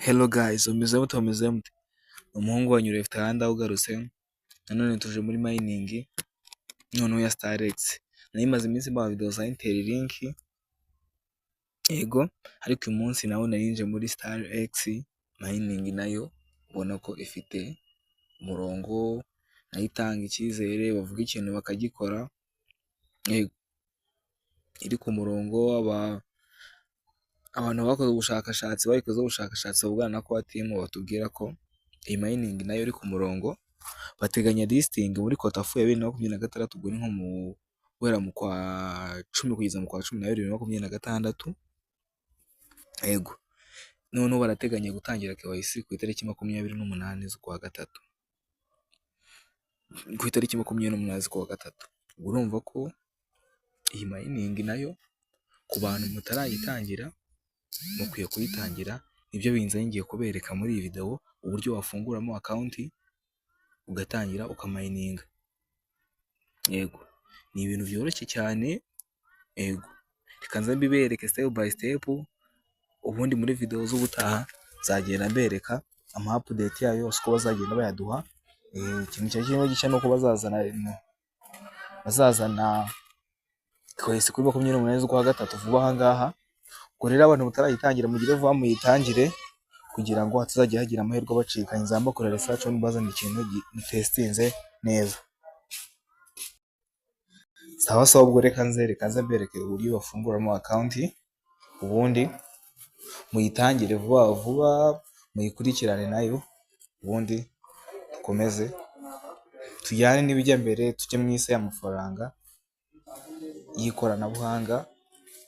Hello guys, umeze mute? Umuhungu wanyu Left Hand ugarutse. Nanone tuje muri mining noneho ya StarX. Nari maze iminsi mba video za Intel Link. Yego, ariko uyu munsi nawo narinje muri StarX mining nayo ubona ko ifite umurongo, nayitanga icyizere, bavuga ikintu bakagikora. Yego, iri ku murongo. Abantu bakoze ubushakashatsi bavugana na kwa team batubwira ko iyi mining nayo iri ku murongo. Bateganya listing muri Kotafu ya 2026, ubwo ni nko mu guhera mu kwa 10 kugeza mu kwa 12 2026. Yego, noneho barateganya gutangira KYC ku itariki 28 z'ukwa gatatu. Ku itariki 28 z'ukwa gatatu. Urumva ko iyi mining nayo ku bantu mutarayitangira mukwiye kuyitangira. Ibyo binzanye ngiye kubereka muri iyi video uburyo wafunguramo account ugatangira ukamininga. Yego, ni ibintu byoroshye cyane. Yego, reka nze mbibereke step by step, ubundi muri video z'ubutaha zagenda mbereka ama update yayo yose uko bazagenda bayaduha. Ikintu cyakimwe gica no ko bazazana kwese kuri 28 z'ukwa gatatu vuba aha ngaha. Ubwo rero abantu mutarayitangira mugire vuba muyitangire kugira ngo hatazajya hagira amahirwe bacika. Nzamba kora research on bazana ikintu testinze neza. Sawa, ubwo reka nze mbereke uburyo bafunguramo account, ubundi muyitangire vuba muyikurikirane nayo, ubundi dukomeze tujyane n'ibijya mbere, tujye mu isi y'amafaranga y'ikoranabuhanga.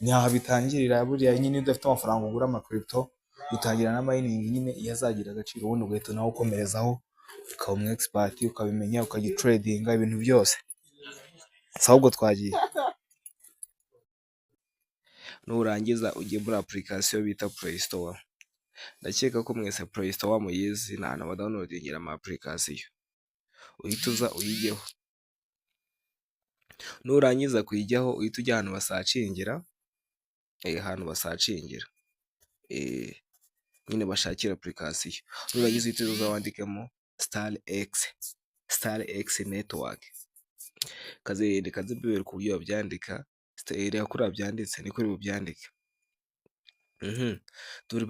Nyaha bitangirira buriya nyine udafite amafaranga ugura ama crypto, utangira na mining nyine yazagira agaciro, ubundi ugahita nawe ukomerezaho ukaba umu expert, ukabimenya, ukagitradinga ibintu byose. Sawa, ubwo twagiye. Nurangiza ujye muri application bita Play Store. Ndakeka ko mwese Play Store muyizi, nta na downloadingira ama application. Uhita uza uyijyeho. Nurangiza kuyijyaho uhita ujya ahantu basacingira. Ahantu basacingira nyine bashakira application. Nurangiza uhita uza wandikemo StarX network. Kaze mbibere ku buryo babyandika. Kuri byanditse niko uri bubyandike.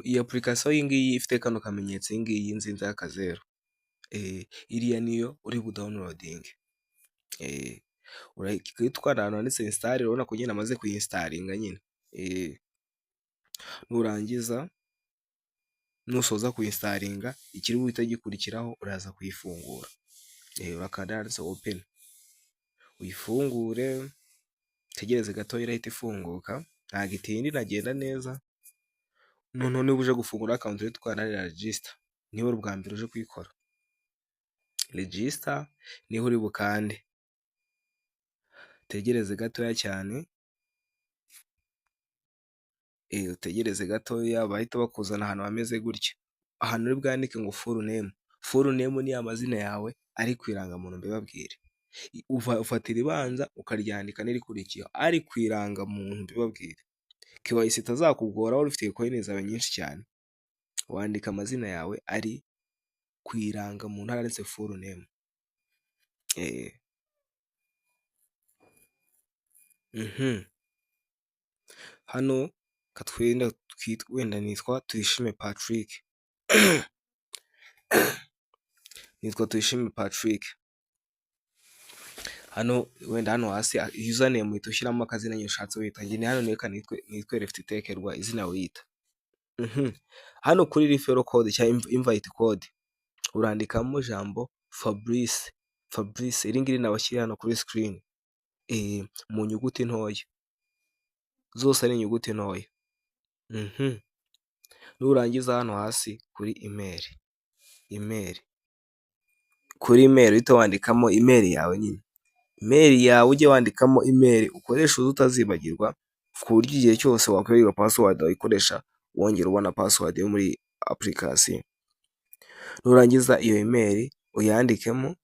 Iyi application y'ingiyi ifite kano kamenyetso y'ingiyi nzinza y'akazeru. Iriya niyo uri bu downloading. Urayitwa ahantu handitse install, urabona ko nyine amaze kuyinstallinga nyine. Nurangiza nusoza kuyinstallinga, ikiri buhita gikurikiraho uraza kuyifungura. Urakanda handitse open, uyifungure, tegereze gato irahita ifunguka. Nta gitindi nagenda neza. Noneho niba uje gufungura account rero twanarira register, niba uri bwa mbere uje kuyikora. Register niho uri bukande, tegereze gatoya cyane. Utegereze gatoya, bahita bakuzana ahantu hameze gutya. Ahantu uri bwandike ngo full name. Full name ni amazina yawe ari kwiranga muntu mbibabwire. Ufatira ibanza ukaryandika n'irikurikiyeho ari kwiranga muntu mbibabwire. KYC itazakugora, wari ufite coin zawe nyinshi cyane. Wandika amazina yawe ari kwiranga muntu haranditse full name. Hano wenda nitwa Tuyishime Patrick. Nitwa Tuyishime Patrick. Hano wenda hano hasi username uhita ushyiramo akazina nyine ushatse wita. Njye hano neka nitwe Left Tekerwa izina wita. Hano kuri referral code cyangwa invite code urandikamo jambo Fabrice. Iri ngiri nabashyira hano kuri screen. Mu nyuguti ntoya. Zose ari inyuguti ntoya. Nurangiza hano hasi kuri email. Kuri email uhita wandikamo email yawe nyine. Email yawe ujye wandikamo email ukoresha utazibagirwa, ku buryo igihe cyose wakwibagirwa password wayikoresha wongera ubona password yo muri application. Nurangiza iyo email uyandikemo,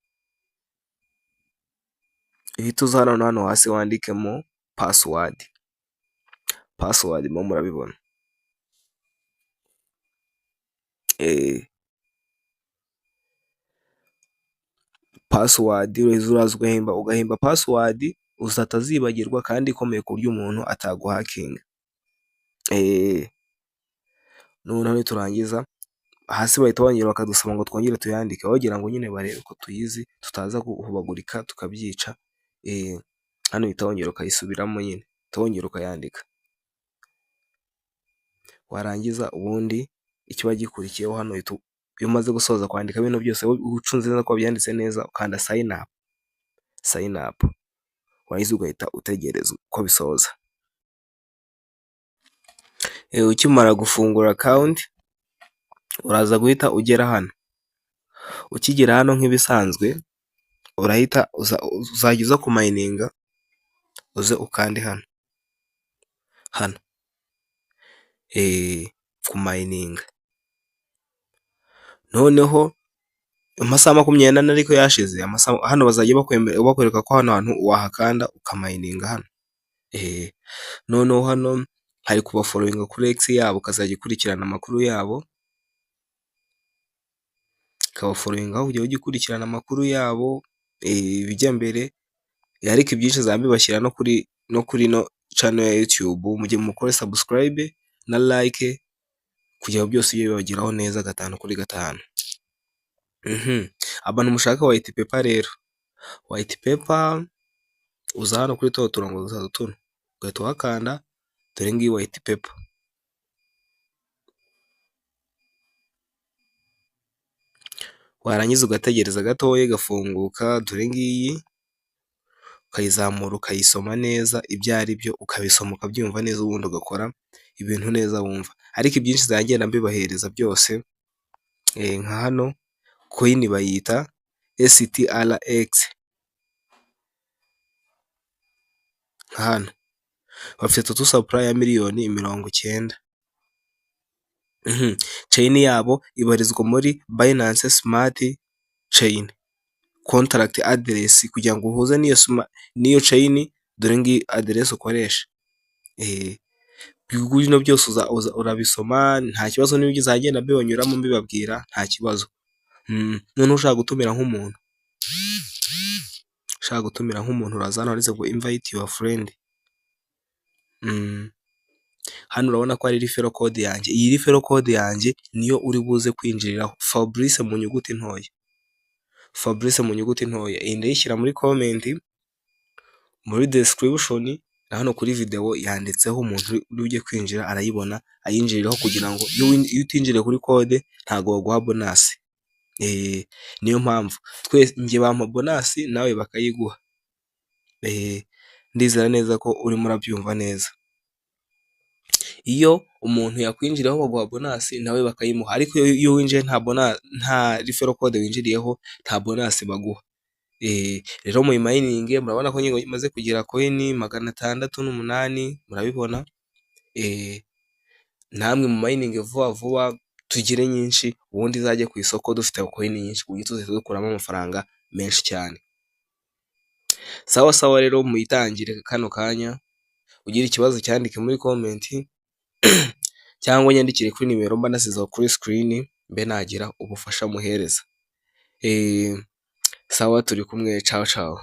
uhita uza hano hasi wandikemo password mo murabibona. password uraza ugahimba password uzatazibagirwa kandi ikomeye ku buryo umuntu ataguhakinga. Noneho niturangiza hasi bahita bongera bakadusaba ngo twongere tuyandike, bagira ngo nyine barebe ko tuyizi tutaza guhubagurika tukabyica. Hano uhita wongera ukayisubiramo nyine, wongera ukayandika. Warangiza ubundi ikiba gikurikiyeho hano iyo umaze gusoza kwandika bino byose ucunze neza ko byanditse neza, ukanda sign up warangiza ugahita utegereza uko bisoza. Ukimara gufungura account uraza guhita ugera hano. Ukigera hano nk'ibisanzwe urahita uzajya uza kumayininga, uze ukande hano kumayininga. Noneho amasaha 24 ariko yashize, hano bazajya bakwereka ko hano hantu wahakanda ukamayininga hano. Noneho hano hari kuba following kuri X yabo, ukazajya ukurikirana amakuru yabo, ukaba following aho ujya ugikurikirana amakuru yabo bijya mbere. Ariko ibyinshi zambibashyira no kuri no channel ya YouTube, mujye mukore subscribe na like kugira byose iyo bibageraho neza 5 kuri 5. Abantu mushaka white paper rero, white paper uza hano kuri turongo tuno ugahita uhakanda, dore ngiyi white paper. Warangiza ugategereza gatoya gafunguka, dore ngiyi ukayizamura ukayisoma neza ibyo ari byo, ukabisoma ukabyumva neza, ubundi ugakora ibintu neza wumva. Ariko ibyinshi zagenda mbibahereza byose. Nka hano coin bayita STRX, hano bafite total supply ya miliyoni 90. Chain yabo ibarizwa muri Binance Smart Chain contract address, kugira ngo uhuze niyo chain, dore ngi address ukoresha. Bino byose urabisoma nta kibazo, niba uzagenda bibanyuramo mbibabwira nta kibazo. Noneho ushaka gutumira nk'umuntu urazana handitse ngo invite your friend. Hano urabona ko ari referral code yanjye. Iyi referral code yanjye niyo uri buze kwinjiriraho, Fabrice mu nyuguti ntoya. Iyi ndayishyira muri comment, muri description na hano kuri video yanditseho, umuntu uje kwinjira arayibona ayinjiriraho, kugira ngo iyo utinjire kuri code ntago baguha bonus. Niyo mpamvu njye bampa bonus nawe bakayiguha. Ndizera neza ko urimo urabyumva neza. Iyo umuntu yakwinjiraho baguha bonus nawe bakayimuha, ariko iyo winjiye nta referral code winjiriyeho nta bonus baguha. Rero mu mining murabona ko nyine imaze kugira coin 608, murabibona. Namwe mu mining vuba tugire nyinshi, ubundi izajye ku isoko dufite coin nyinshi kuburyo tuze dukuramo amafaranga menshi cyane. Sawa rero muyitangire kano kanya. Ugira ikibazo cyandike muri comment cyangwa nyandikire kuri nimero mba nasizeho kuri screen, mbe nagira ubufasha muhereza. Sawa turi kumwe, ciao.